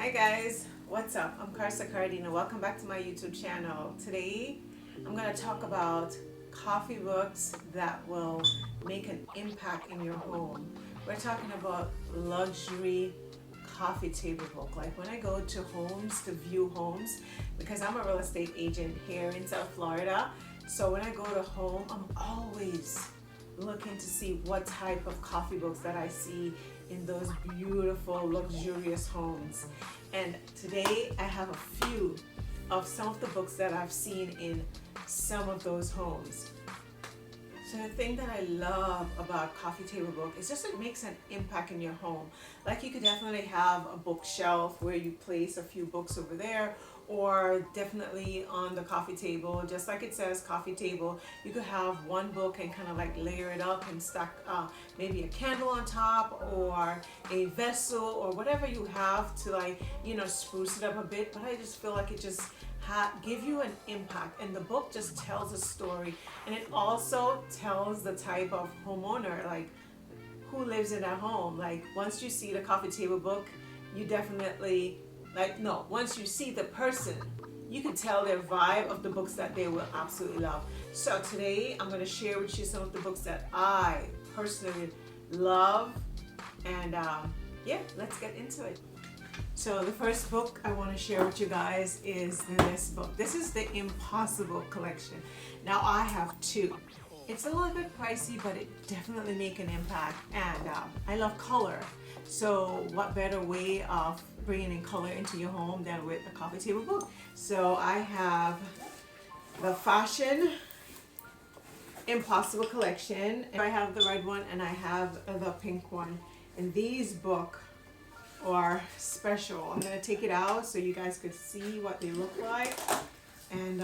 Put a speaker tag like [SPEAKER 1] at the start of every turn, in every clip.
[SPEAKER 1] Hi guys, what's up? I'm Carsa Cardeen and welcome back to my YouTube channel. Today I'm going to talk about coffee books that will make an impact in your home. We're talking about luxury coffee table book. Like when I go to homes to view homes, because I'm a real estate agent here in South Florida, so when I go to home I'm always looking to see what type of coffee books that I see in those beautiful luxurious homes. And today I have a few of some of the books that I've seen in some of those homes. So the thing that I love about coffee table book is just it makes an impact in your home. Like you could definitely have a bookshelf where you place a few books over there, or definitely on the coffee table, just like it says coffee table, you could have one book and kind of like layer it up and stack maybe a candle on top or a vessel or whatever you have to, like, you know, spruce it up a bit. But I just feel like it just give you an impact, and the book just tells a story, and it also tells the type of homeowner, like who lives in that home. Like once you see the coffee table book, you definitely once you see the person, you can tell their vibe of the books that they will absolutely love. So today I'm going to share with you some of the books that I personally love, and yeah, let's get into it. So the first book I want to share with you guys is this book. This is the Impossible collection. Now I have two. It's a little bit pricey, but it definitely make an impact, and I love color. So what better way of bringing in color into your home than with a coffee table book? So I have the Fashion Impossible collection. I have the red one and I have the pink one. And these books are special. I'm going to take it out so you guys could see what they look like. And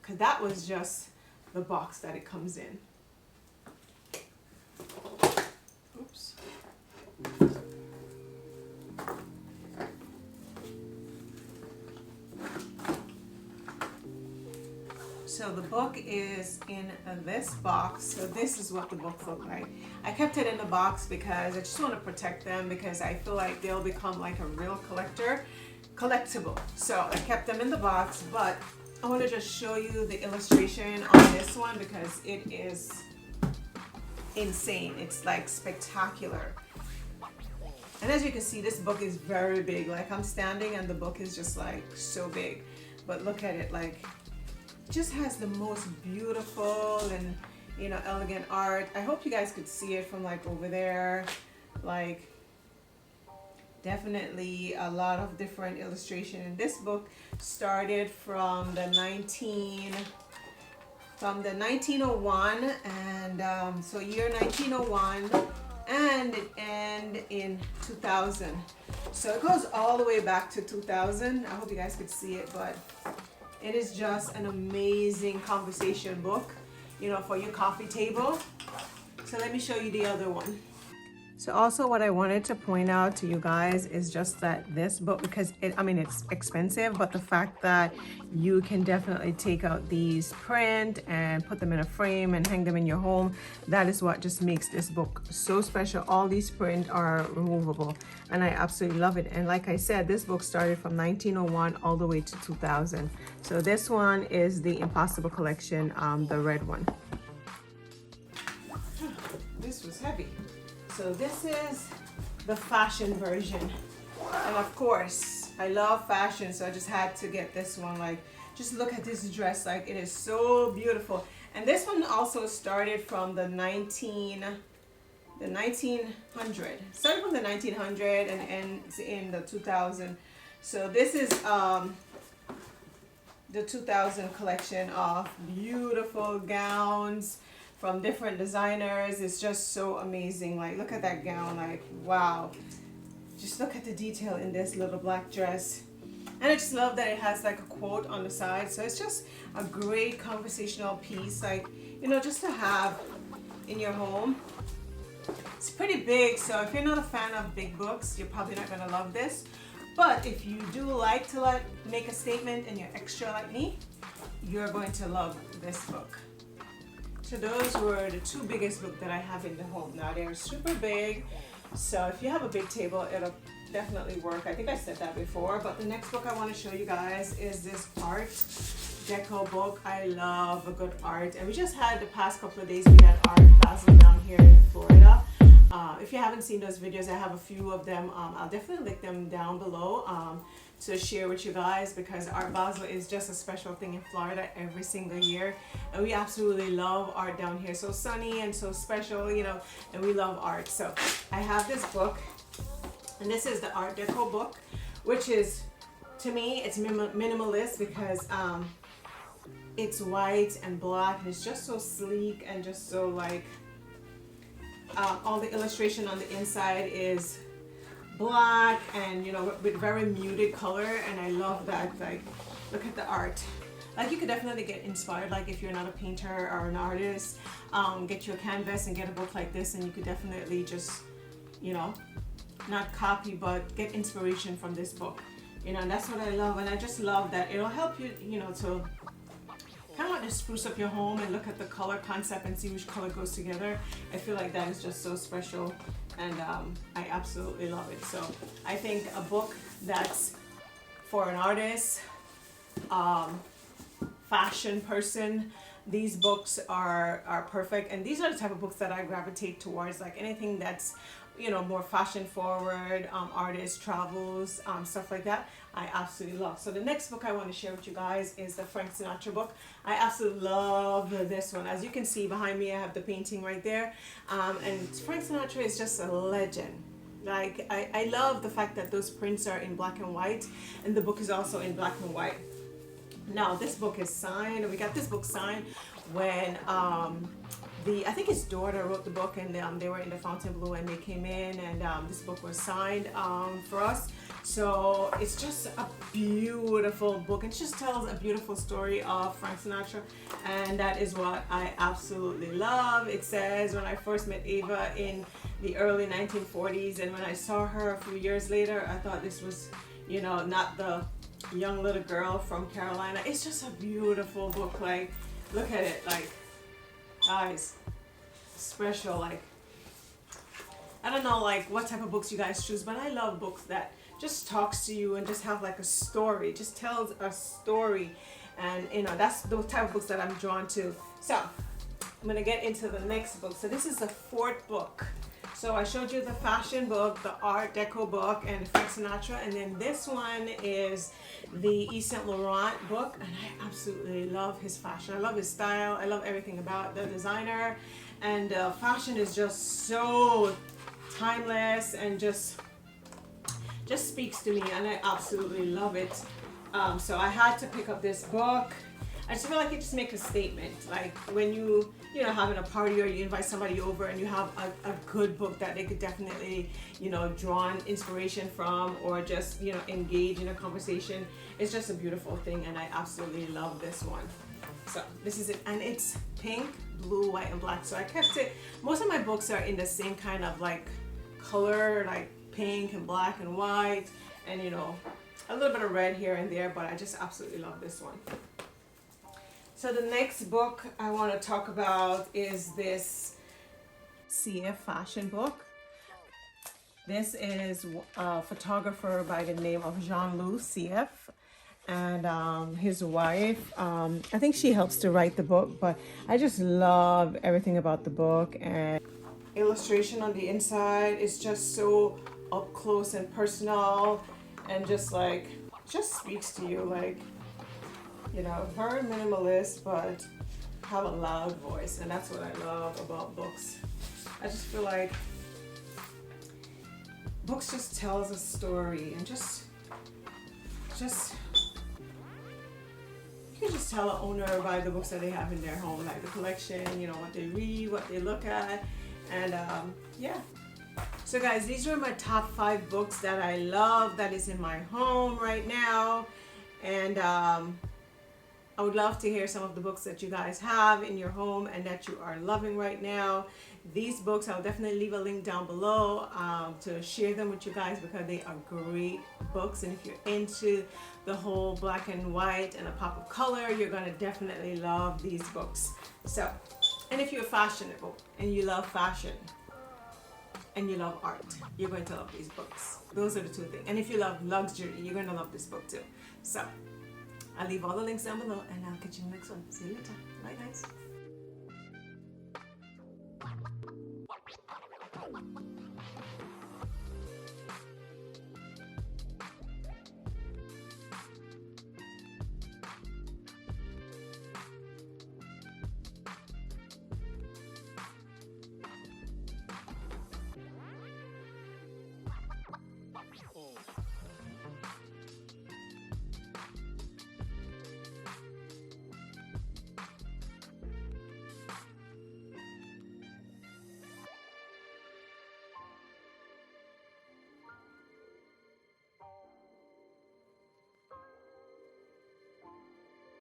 [SPEAKER 1] because that was just the box that it comes in. Oops. So the book is in this box. So this is what the books look like. I kept it in the box because I just want to protect them, because I feel like they'll become like a real collectible. So I kept them in the box, but I want to just show you the illustration on this one because it is insane. It's like spectacular. And as you can see, this book is very big. Like I'm standing and the book is just like so big. But look at it, like it just has the most beautiful and, you know, elegant art. I hope you guys could see it from like over there. Like definitely a lot of different illustration in this book. Started from the 1901, and so year 1901, and it ended in 2000. So it goes all the way back to 2000. I hope you guys could see it, but it is just an amazing conversation book, you know, for your coffee table. So let me show you the other one. So also what I wanted to point out to you guys is just that this book, because it's expensive, but the fact that you can definitely take out these print and put them in a frame and hang them in your home, that is what just makes this book so special. All these print are removable, and I absolutely love it. And like I said, this book started from 1901 all the way to 2000. So this one is the Impossible collection, the red one. This was heavy. So this is the fashion version, and of course I love fashion, so I just had to get this one. Like just look at this dress, like it is so beautiful. And this one also started from the 1900. Started from the 1900 and ends in the 2000. So this is the 2000 collection of beautiful gowns from different designers. It's just so amazing. Like look at that gown, like wow. Just look at the detail in this little black dress. And I just love that it has like a quote on the side. So it's just a great conversational piece, like, you know, just to have in your home. It's pretty big, so if you're not a fan of big books, you're probably not gonna love this. But if you do like to make a statement and you're extra like me, you're going to love this book. So those were the two biggest books that I have in the home. Now they're super big, so if you have a big table, it'll definitely work. I think I said that before, but the next book I want to show you guys is this art Deco Book. I love a good art, and we just had the past couple of days we had art Basel down here in Florida. If you haven't seen those videos, I have a few of them. I'll definitely link them down below to share with you guys, because Art Basel is just a special thing in Florida every single year, and we absolutely love art down here. So sunny and so special, you know, and we love art. So I have this book, and this is the Art Deco book, which is, to me, it's minimalist because it's white and black, and it's just so sleek and just so like all the illustration on the inside is black and, you know, with very muted color, and I love that. Like, look at the art. Like, you could definitely get inspired, like if you're not a painter or an artist, get you a canvas and get a book like this, and you could definitely just, you know, not copy but get inspiration from this book, you know. And that's what I love, and I just love that it'll help you, you know, to kind of like to spruce up your home and look at the color concept and see which color goes together. I feel like that is just so special, and I absolutely love it. So I think a book that's for an artist, fashion person, these books are perfect, and these are the type of books that I gravitate towards, like anything that's, you know, more fashion forward, artist travels, stuff like that. I absolutely love. So the next book I want to share with you guys is the Frank Sinatra book. I absolutely love this one. As you can see behind me, I have the painting right there, and Frank Sinatra is just a legend. Like, I love the fact that those prints are in black and white, and the book is also in black and white. Now this book is signed, and we got this book signed when I think his daughter wrote the book, and they were in the Fontainebleau, and they came in, and this book was signed for us. So it's just a beautiful book. It just tells a beautiful story of Frank Sinatra, and that is what I absolutely love. It says, when I first met Ava in the early 1940s, and when I saw her a few years later, I thought this was, you know, not the young little girl from Carolina. It's just a beautiful book. Like, look at it. Like, guys, special. Like, I don't know like what type of books you guys choose, but I love books that just talks to you and just have like a story, just tells a story, and you know, that's the type of books that I'm drawn to. So I'm gonna get into the next book. So this is the fourth book. So I showed you the fashion book, the Art Deco book, and Frank Sinatra, and then this one is the Yves Saint Laurent book, and I absolutely love his fashion. I love his style. I love everything about the designer, and fashion is just so timeless and just speaks to me, and I absolutely love it. So I had to pick up this book. I just feel like it just makes a statement. Like, when you know, having a party or you invite somebody over and you have a good book that they could definitely, you know, draw inspiration from, or just, you know, engage in a conversation. It's just a beautiful thing, and I absolutely love this one. So this is it, and it's pink, blue, white, and black. So I kept it. Most of my books are in the same kind of like color, like pink and black and white, and, you know, a little bit of red here and there, but I just absolutely love this one. So the next book I want to talk about is this Sieff fashion book. This is a photographer by the name of Jean-Louis Sieff, and his wife. I think she helps to write the book, but I just love everything about the book, and illustration on the inside is just so up close and personal, and just like, just speaks to you. Like, you know, very minimalist, but have a loud voice, and that's what I love about books. I just feel like books just tells a story, and just you can just tell an owner by the books that they have in their home, like the collection, you know, what they read, what they look at, and yeah. So guys, these are my top 5 books that I love that is in my home right now, and I would love to hear some of the books that you guys have in your home and that you are loving right now. These books, I'll definitely leave a link down below to share them with you guys, because they are great books, and if you're into the whole black and white and a pop of color, you're gonna definitely love these books. So, and if you're fashionable and you love fashion, and you love art, you're going to love these books. Those are the two things. And if you love luxury, you're going to love this book too. So I'll leave all the links down below, and I'll catch you in the next one. See you later. Bye guys.